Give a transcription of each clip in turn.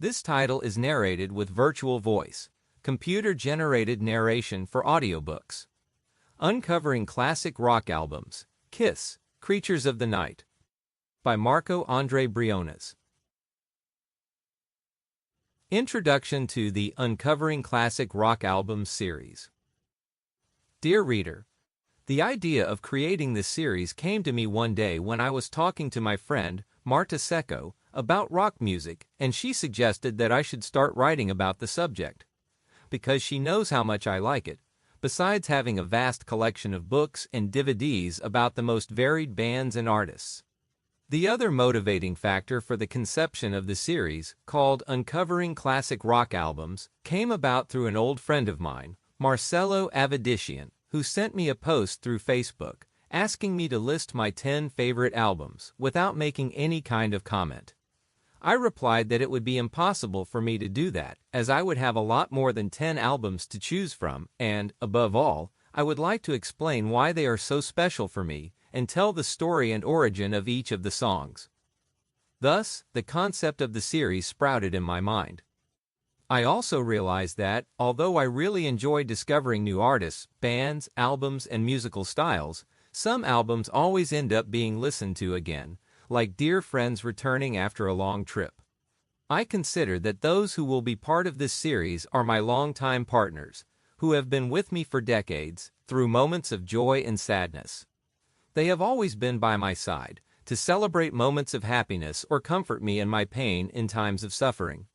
This title is narrated with virtual voice, computer-generated narration for audiobooks. Uncovering Classic Rock Albums, Kiss, Creatures of the Night, by Marco André Briones. Introduction to the Uncovering Classic Rock Albums series. Dear reader, the idea of creating this series came to me one day when I was talking to my friend, Marta Secco, about rock music, and she suggested that I should start writing about the subject. Because she knows how much I like it, besides having a vast collection of books and DVDs about the most varied bands and artists. The other motivating factor for the conception of the series, called Uncovering Classic Rock Albums, came about through an old friend of mine, Marcello Avedician, who sent me a post through Facebook, asking me to list my 10 favorite albums without making any kind of comment. I replied that it would be impossible for me to do that, as I would have a lot more than 10 albums to choose from, and, above all, I would like to explain why they are so special for me, and tell the story and origin of each of the songs. Thus, the concept of the series sprouted in my mind. I also realized that, although I really enjoy discovering new artists, bands, albums, and musical styles, some albums always end up being listened to again, like dear friends returning after a long trip. I consider that those who will be part of this series are my longtime partners, who have been with me for decades, through moments of joy and sadness. They have always been by my side, to celebrate moments of happiness or comfort me in my pain in times of suffering.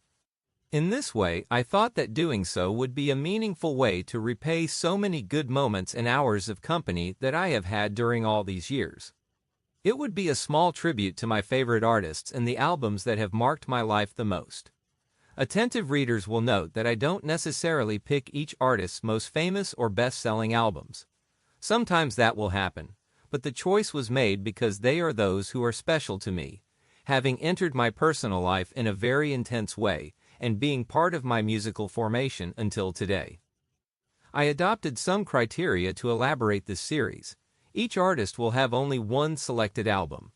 In this way, I thought that doing so would be a meaningful way to repay so many good moments and hours of company that I have had during all these years. It would be a small tribute to my favorite artists and the albums that have marked my life the most. Attentive readers will note that I don't necessarily pick each artist's most famous or best-selling albums. Sometimes that will happen, but the choice was made because they are those who are special to me, having entered my personal life in a very intense way, and being part of my musical formation until today. I adopted some criteria to elaborate this series. Each artist will have only one selected album.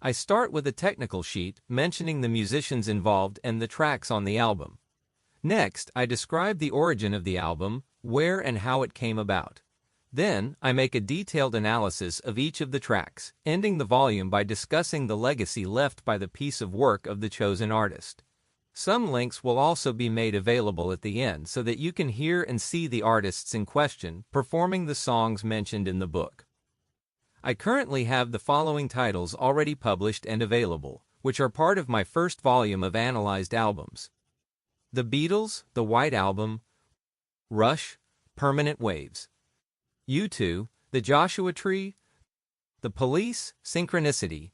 I start with a technical sheet mentioning the musicians involved and the tracks on the album. Next, I describe the origin of the album, where and how it came about. Then, I make a detailed analysis of each of the tracks, ending the volume by discussing the legacy left by the piece of work of the chosen artist. Some links will also be made available at the end so that you can hear and see the artists in question performing the songs mentioned in the book. I currently have the following titles already published and available, which are part of my first volume of analyzed albums: The Beatles, The White Album; Rush, Permanent Waves; U2, The Joshua Tree; The Police, Synchronicity;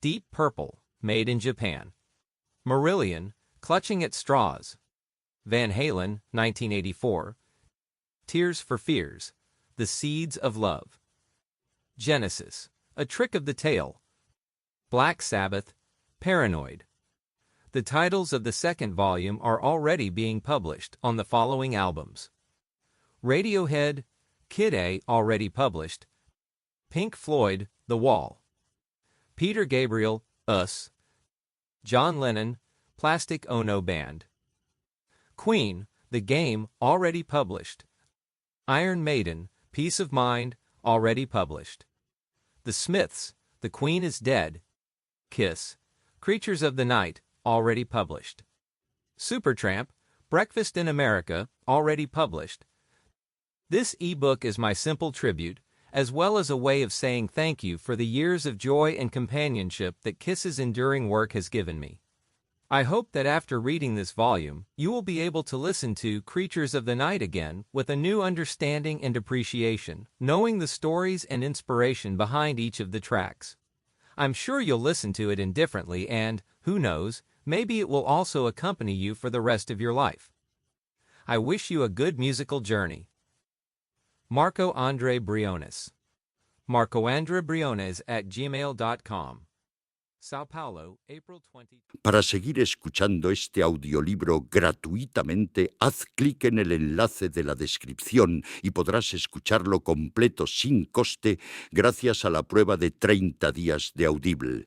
Deep Purple, Made in Japan; Marillion, Clutching at Straws; Van Halen, 1984; Tears for Fears, The Seeds of Love; Genesis, A Trick of the Tail; Black Sabbath, Paranoid. The titles of the second volume are already being published on the following albums: Radiohead, Kid A, already published; Pink Floyd, The Wall; Peter Gabriel, Us; John Lennon, Plastic Ono Band; Queen, The Game, already published; Iron Maiden, Peace of Mind, already published; The Smiths, The Queen is Dead; Kiss, Creatures of the Night, already published; Supertramp, Breakfast in America, already published. This ebook is my simple tribute, as well as a way of saying thank you for the years of joy and companionship that Kiss's enduring work has given me. I hope that after reading this volume, you will be able to listen to Creatures of the Night again with a new understanding and appreciation, knowing the stories and inspiration behind each of the tracks. I'm sure you'll listen to it indifferently and, who knows, maybe it will also accompany you for the rest of your life. I wish you a good musical journey. Marco André Briones. marcoandrebriones@gmail.com. Sao Paulo, April 20. Para seguir escuchando este audiolibro gratuitamente, haz clic en el enlace de la descripción y podrás escucharlo completo sin coste gracias a la prueba de 30 días de Audible.